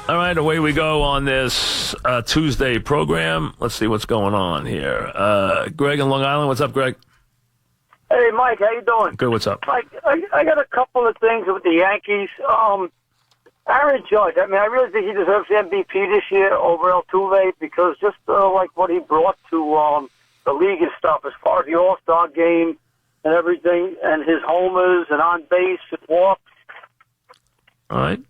All right, away we go on this Tuesday program. Let's see what's going on here. Greg in Long Island. What's up, Greg? Hey, Mike, how you doing? Good, what's up? Mike, I got a couple of things with the Yankees. Aaron Judge, I mean, I really think he deserves the MVP this year over Altuve because just like what he brought to the league and stuff as far as the All-Star game and everything, and his homers and on base and walks. All right.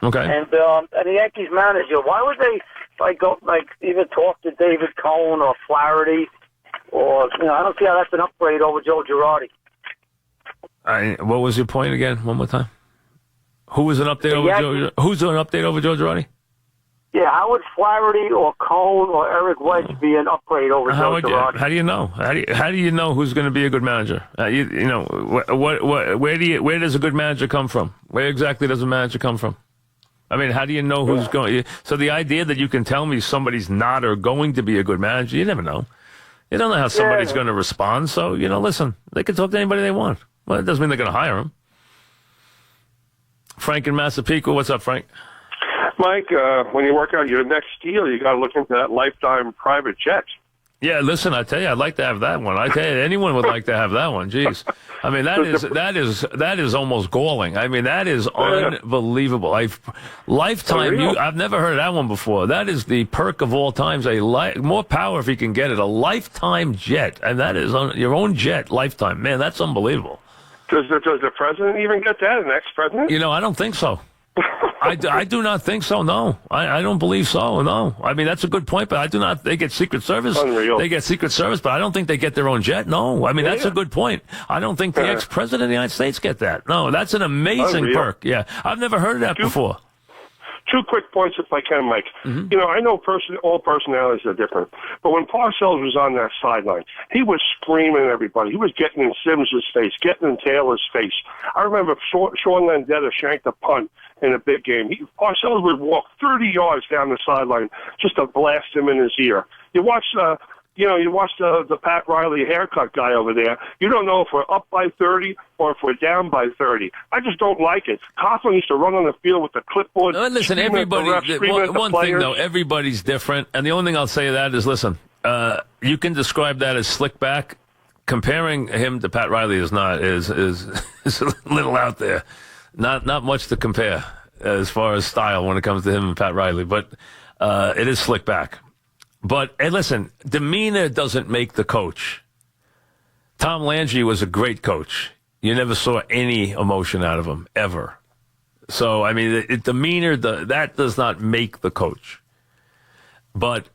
Okay. And the Yankees manager, why would they even talk to David Cohn or Flaherty? Or I don't see how that's an upgrade over Joe Girardi. What was your point again? One more time. Who was an update over Joe? Who's an update over Joe Girardi? Yeah, how would Flaherty or Cohn or Eric Wedge be an upgrade over Joe Girardi? How do you know? How do you know who's going to be a good manager? Where does a good manager come from? Where exactly does a manager come from? I mean, how do you know who's going? So the idea that you can tell me somebody's not or going to be a good manager, you never know. You don't know how somebody's going to respond. So, listen, they can talk to anybody they want. Well, it doesn't mean they're going to hire him. Frank in Massapequa. What's up, Frank? Mike, when you work out your next deal, you got to look into that lifetime private jet. Yeah, listen, I tell you, I'd like to have that one. I tell you, anyone would like to have that one. Jeez. I mean, that is almost galling. I mean, that is unbelievable. Lifetime, I've never heard of that one before. That is the perk of all times. More power if you can get it. A lifetime jet, and that is on your own jet, lifetime. Man, that's unbelievable. Does the president even get that, an ex-president? I don't think so. I do not think so, no. I don't believe so, no. I mean, that's a good point, but I do not. They get Secret Service. Unreal. They get Secret Service, but I don't think they get their own jet, no. I mean, that's a good point. I don't think the ex-president of the United States get that. No, that's an amazing perk. Yeah, I've never heard of that before. Two quick points, if I can, Mike. Mm-hmm. I know all personalities are different, but when Parcells was on that sideline, he was screaming at everybody. He was getting in Sims' face, getting in Taylor's face. I remember Sean Landeta shanked a punt in a big game. Parcells would walk 30 yards down the sideline just to blast him in his ear. You watch the Pat Riley haircut guy over there. You don't know if we're up by 30 or if we're down by 30. I just don't like it. Coughlin used to run on the field with the clipboard. Listen, everybody. One thing though, everybody's different, and the only thing I'll say to that is, listen, you can describe that as slick back. Comparing him to Pat Riley is a little out there. Not much to compare as far as style when it comes to him and Pat Riley, but it is slick back. But, hey, listen, demeanor doesn't make the coach. Tom Landry was a great coach. You never saw any emotion out of him, ever. So, I mean, demeanor, that does not make the coach. But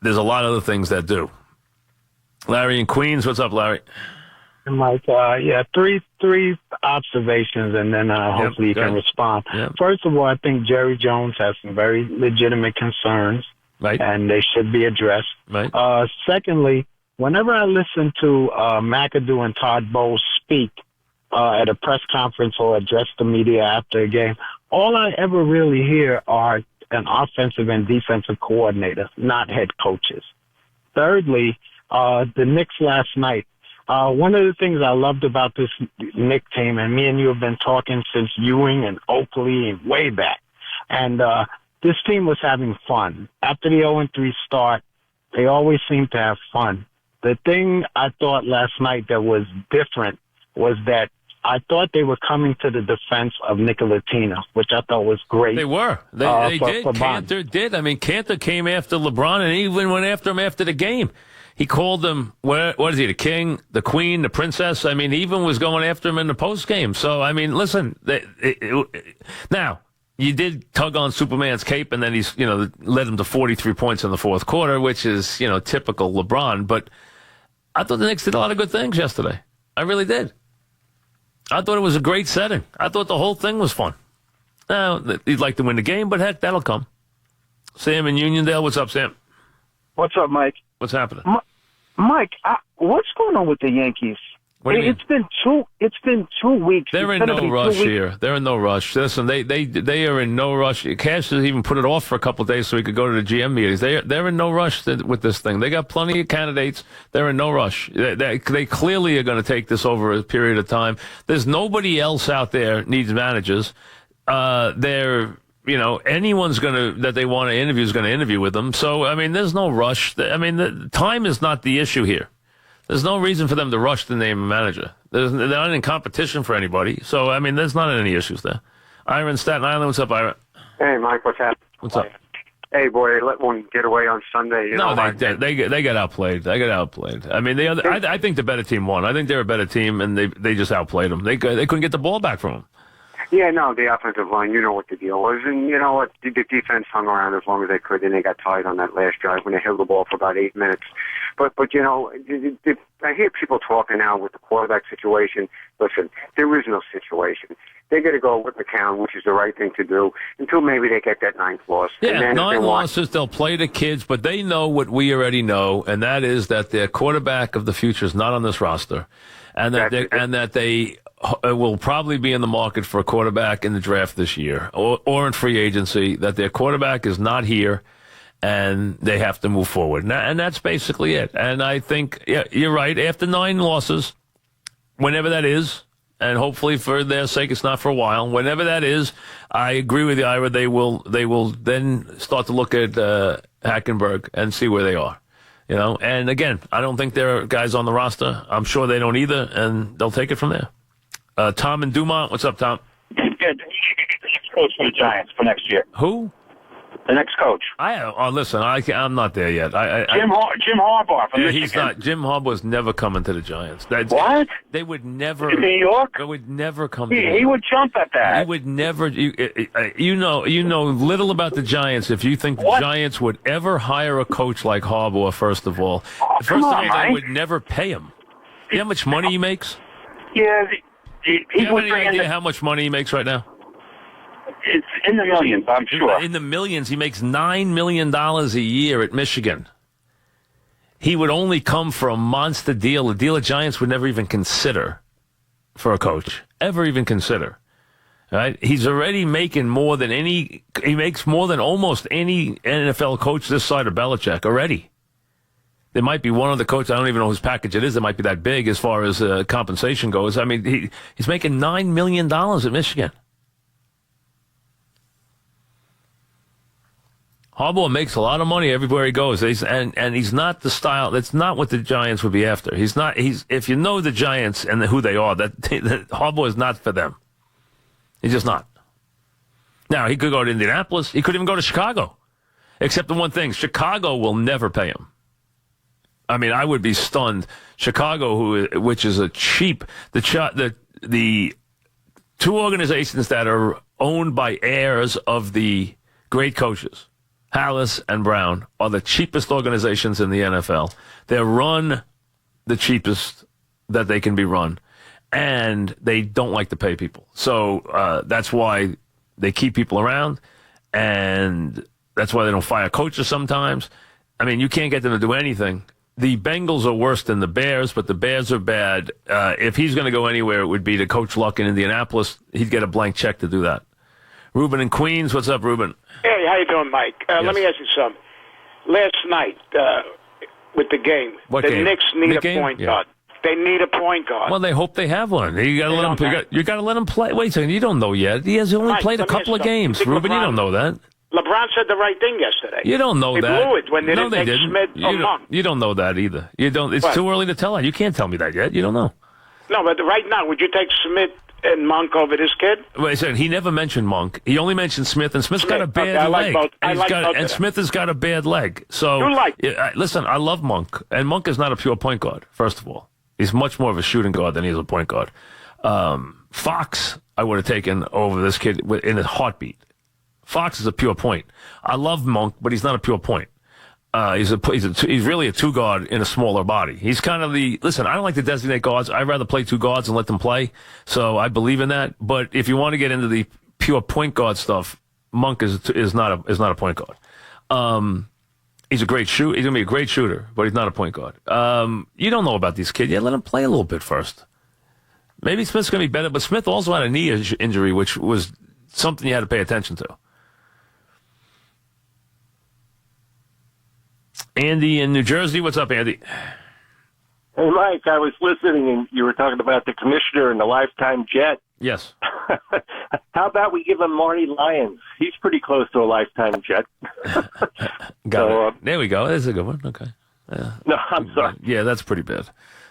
there's a lot of other things that do. Larry in Queens, what's up, Larry? Mike, three observations, and then hopefully you can respond. Yep. First of all, I think Jerry Jones has some very legitimate concerns. Right. And they should be addressed. Right. Secondly, whenever I listen to McAdoo and Todd Bowles speak at a press conference or address the media after a game, all I ever really hear are an offensive and defensive coordinator, not head coaches. Thirdly, the Knicks last night. One of the things I loved about this Knicks team, and me and you have been talking since Ewing and Oakley and way back, and this team was having fun. After the 0-3 start, they always seem to have fun. The thing I thought last night that was different was that I thought they were coming to the defense of Nicolatina, which I thought was great. They were. They did. Cantor did. I mean, Cantor came after LeBron and even went after him after the game. He called them, what is he, the king, the queen, the princess? I mean, he even was going after him in the postgame. So, I mean, listen, now, you did tug on Superman's cape, and then he's, led him to 43 points in the fourth quarter, which is, typical LeBron. But I thought the Knicks did a lot of good things yesterday. I really did. I thought it was a great setting. I thought the whole thing was fun. Now, he'd like to win the game, but heck, that'll come. Sam in Uniondale, what's up, Sam? What's up, Mike? What's happening? Mike, what's going on with the Yankees? It's been 2 weeks. They're in no rush here. They're in no rush. Listen, they are in no rush. Cash has even put it off for a couple of days so he could go to the GM meetings. They're in no rush with this thing. They got plenty of candidates. They're in no rush. They clearly are going to take this over a period of time. There's nobody else out there needs managers. They're anyone's that they want to interview is going to interview with them. So, I mean, there's no rush. I mean, the time is not the issue here. There's no reason for them to rush to name a manager. They're not in competition for anybody. So, I mean, there's not any issues there. Ira in Staten Island, what's up, Ira? Hey, Mike, what's happening? What's up? Hey, boy, they let one get away on Sunday. They got outplayed. They got outplayed. I mean, I think the better team won. I think they're a better team, and they just outplayed them. They couldn't get the ball back from them. Yeah, no, the offensive line, you know what the deal was. And you know what? The defense hung around as long as they could, and they got tied on that last drive when they held the ball for about 8 minutes. But I hear people talking now with the quarterback situation. Listen, there is no situation. They got to go with McCown, which is the right thing to do, until maybe they get that 9th loss. Yeah, 9 losses, they'll play the kids, but they know what we already know, and that is that their quarterback of the future is not on this roster, and that they will probably be in the market for a quarterback in the draft this year or in free agency, that their quarterback is not here, and they have to move forward. And that's basically it. And I think, you're right, after 9 losses, whenever that is, and hopefully for their sake it's not for a while, whenever that is, I agree with you, Ira, they will then start to look at Hackenberg and see where they are. And again, I don't think there are guys on the roster. I'm sure they don't either, and they'll take it from there. Tom in Dumont, what's up, Tom? Good. The next coach for the Giants for next year. Who? The next coach. Listen, I'm not there yet. Jim Harbaugh from Michigan. He's not. Jim Harbaugh's never coming to the Giants. What? They would never. In New York? They would never come. He would jump at that. He would never. You know little about the Giants. If you think the Giants would ever hire a coach like Harbaugh, first of all, they would never pay him. You know how much money he makes? Yeah. Do you have any idea how much money he makes right now? It's in the millions, I'm sure. In the millions. He makes $9 million a year at Michigan. He would only come for a monster deal, a deal the Giants would never even consider for a coach. Ever even consider. Right? He's already making more than he makes more than almost any NFL coach this side of Belichick already. There might be one other coach, I don't even know whose package it is, that might be that big as far as compensation goes. I mean, he's making $9 million at Michigan. Harbaugh makes a lot of money everywhere he goes, and he's not the style. That's not what the Giants would be after. He's not. If you know the Giants and who they are, that Harbaugh is not for them. He's just not. Now he could go to Indianapolis. He could even go to Chicago, except the one thing: Chicago will never pay him. I mean, I would be stunned. Chicago, which is a cheap, the two organizations that are owned by heirs of the great coaches, Hallis and Brown, are the cheapest organizations in the NFL. They're run the cheapest that they can be run, and they don't like to pay people. So that's why they keep people around, and that's why they don't fire coaches sometimes. I mean, you can't get them to do anything. The Bengals are worse than the Bears, but the Bears are bad. If he's going to go anywhere, it would be to Coach Luck in Indianapolis. He'd get a blank check to do that. Ruben in Queens, what's up, Ruben? Hey, how you doing, Mike? Yes. Let me ask you something. Last night, with the game, the Knicks need a point guard. They need a point guard. Well, they hope they have one. You got to let him. You got to let him play. Wait a second, you don't know yet. He has only played a couple of games, Ruben. You don't know that. LeBron said the right thing yesterday. You don't know that. They blew it when they didn't take Smith or Monk. You don't know that either. You don't. It's too early to tell that. You can't tell me that yet. You don't know. No, but right now, would you take Smith and Monk over this kid? Wait a second. He never mentioned Monk. He only mentioned Smith, and Smith's got a bad leg. And Smith has got a bad leg. So, listen, I love Monk, and Monk is not a pure point guard, first of all. He's much more of a shooting guard than he is a point guard. Fox, I would have taken over this kid in a heartbeat. Fox is a pure point. I love Monk, but he's not a pure point. He's really a two guard in a smaller body. He's kind of listen, I don't like to designate guards. I'd rather play two guards and let them play. So I believe in that. But if you want to get into the pure point guard stuff, Monk is not a point guard. He's a great shooter. He's gonna be a great shooter, but he's not a point guard. You don't know about these kids. Yeah, let him play a little bit first. Maybe Smith's gonna be better, but Smith also had a knee injury, which was something you had to pay attention to. Andy in New Jersey. What's up, Andy? Hey, Mike, I was listening, and you were talking about the commissioner and the lifetime jet. Yes. How about we give him Marty Lyons? He's pretty close to a lifetime Jet. Got it. There we go. That's a good one. Okay. No, I'm sorry. Yeah, that's pretty bad.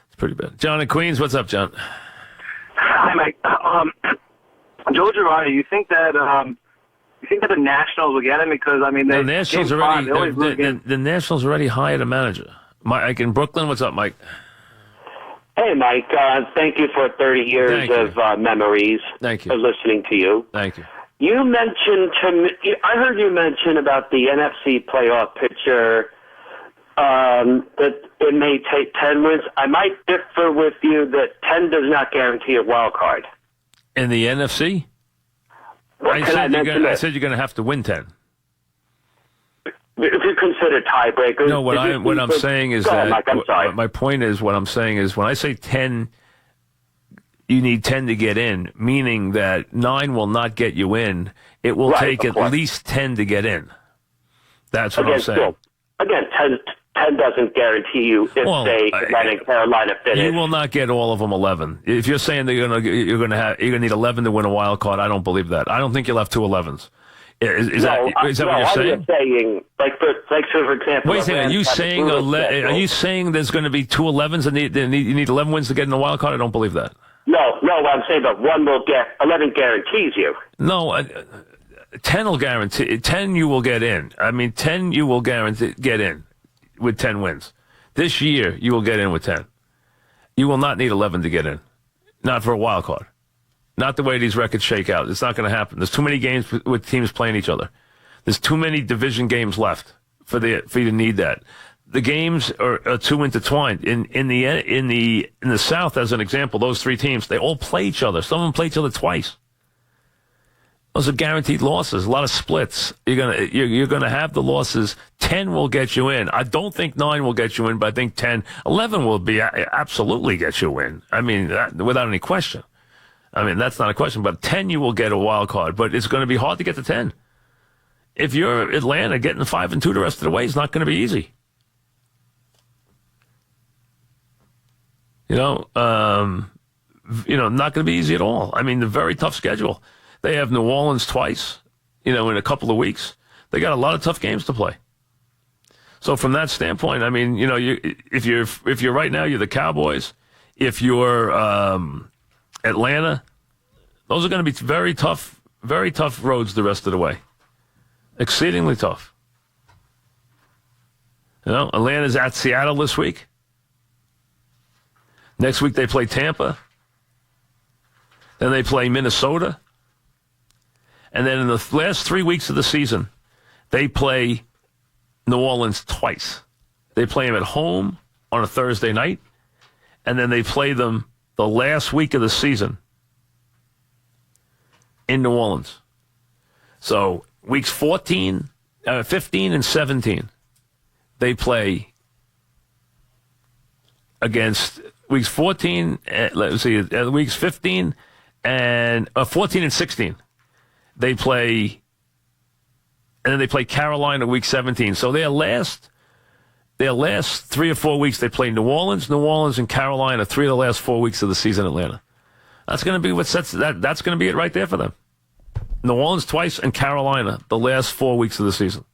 It's pretty bad. John in Queens, what's up, John? Hi, Mike. Joe Girardi, you think that the Nationals will get him? Because I mean, the Nationals already hired a manager. Mike in Brooklyn, what's up, Mike? Hey, Mike. Thank you for 30 years of memories. Thank you. Of listening to you. Thank you. You mentioned to me, I heard you mention about the NFC playoff picture, that it may take 10 wins. I might differ with you that 10 does not guarantee a wild card. In the NFC? I said you're going to have to win 10. If you consider tiebreakers. No, what I'm saying is that Mike, I'm sorry. My point is, what I'm saying is, when I say 10, you need 10 to get in, meaning that 9 will not get you in. It will take at least 10 to get in. That's what I'm saying. Still, again, 10 doesn't guarantee you if letting Carolina finish. You will not get all of them 11. If you're saying that you're gonna need 11 to win a wild card, I don't believe that. I don't think you'll have 2 11s. Is that what you're saying? I'm just saying, for example. Wait a second. Are you saying there's going to be 2 11s and you need 11 wins to get in the wild card? I don't believe that. No. I'm saying that 11 guarantees you. No. 10 will guarantee. 10 you will get in. I mean, 10 you will guarantee get in with 10 wins. This year you will get in with 10. You will not need 11 to get in. Not for a wild card. Not the way these records shake out. It's not going to happen. There's too many games with teams playing each other. There's too many division games left for you to need that. The games are too intertwined. In the South, as an example, those 3 teams, they all play each other. Some of them play each other twice. Those are guaranteed losses. A lot of splits. You're gonna have the losses. 10 will get you in. I don't think 9 will get you in, but I think 10, 11 will absolutely get you in. I mean, without any question. I mean, that's not a question, but 10 you will get a wild card, but it's going to be hard to get to 10. If you're Atlanta, getting 5-2 the rest of the way is not going to be easy. Not going to be easy at all. I mean, the very tough schedule. They have New Orleans twice, in a couple of weeks. They got a lot of tough games to play. So from that standpoint, I mean, if you're right now, you're the Cowboys. If you're Atlanta, those are going to be very tough roads the rest of the way. Exceedingly tough. Atlanta's at Seattle this week. Next week they play Tampa. Then they play Minnesota. And then in the last 3 weeks of the season, they play New Orleans twice. They play them at home on a Thursday night, and then they play them the last week of the season in New Orleans. So weeks 15, and 17, they play against weeks 14. Weeks 15 and 14 and 16. They play, and then they play Carolina week 17. So their last 3 or 4 weeks, they play New Orleans, and Carolina, 3 of the last 4 weeks of the season, Atlanta. That's going to be what sets that. That's going to be it right there for them. New Orleans twice and Carolina, the last 4 weeks of the season.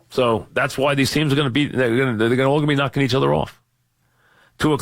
So that's why these teams are going to be. They're all going to be knocking each other off. 2:00.